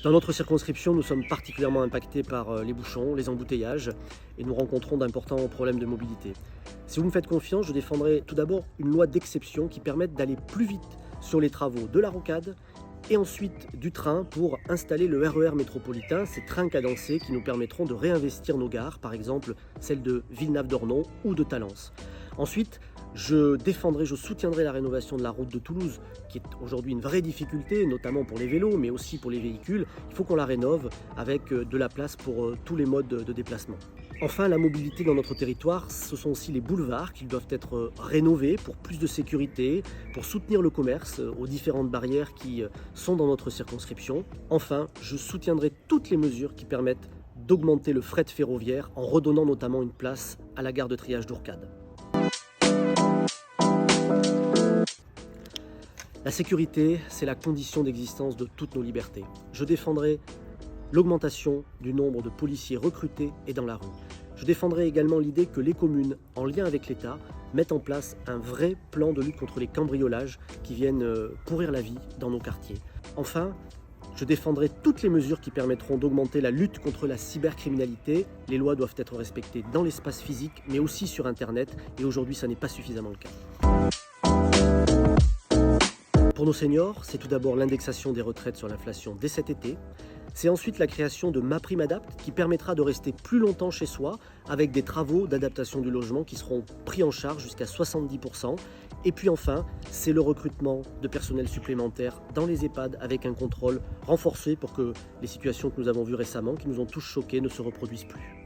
Dans notre circonscription, nous sommes particulièrement impactés par les bouchons, les embouteillages et nous rencontrons d'importants problèmes de mobilité. Si vous me faites confiance, je défendrai tout d'abord une loi d'exception qui permette d'aller plus vite sur les travaux de la rocade et ensuite du train pour installer le RER métropolitain, ces trains cadencés qui nous permettront de réinvestir nos gares, par exemple celle de Villenave-d'Ornon ou de Talence. Ensuite, je soutiendrai la rénovation de la route de Toulouse, qui est aujourd'hui une vraie difficulté, notamment pour les vélos, mais aussi pour les véhicules. Il faut qu'on la rénove avec de la place pour tous les modes de déplacement. Enfin, la mobilité dans notre territoire, ce sont aussi les boulevards qui doivent être rénovés pour plus de sécurité, pour soutenir le commerce aux différentes barrières qui sont dans notre circonscription. Enfin, je soutiendrai toutes les mesures qui permettent d'augmenter le fret ferroviaire en redonnant notamment une place à la gare de triage d'Ourcade. La sécurité, c'est la condition d'existence de toutes nos libertés. Je défendrai l'augmentation du nombre de policiers recrutés et dans la rue. Je défendrai également l'idée que les communes, en lien avec l'État, mettent en place un vrai plan de lutte contre les cambriolages qui viennent pourrir la vie dans nos quartiers. Enfin, je défendrai toutes les mesures qui permettront d'augmenter la lutte contre la cybercriminalité. Les lois doivent être respectées dans l'espace physique, mais aussi sur Internet, et aujourd'hui, ça n'est pas suffisamment le cas. Pour nos seniors, c'est tout d'abord l'indexation des retraites sur l'inflation dès cet été. C'est ensuite la création de MaPrimeAdapt qui permettra de rester plus longtemps chez soi avec des travaux d'adaptation du logement qui seront pris en charge jusqu'à 70%. Et puis enfin, c'est le recrutement de personnel supplémentaire dans les EHPAD avec un contrôle renforcé pour que les situations que nous avons vues récemment, qui nous ont tous choqués, ne se reproduisent plus.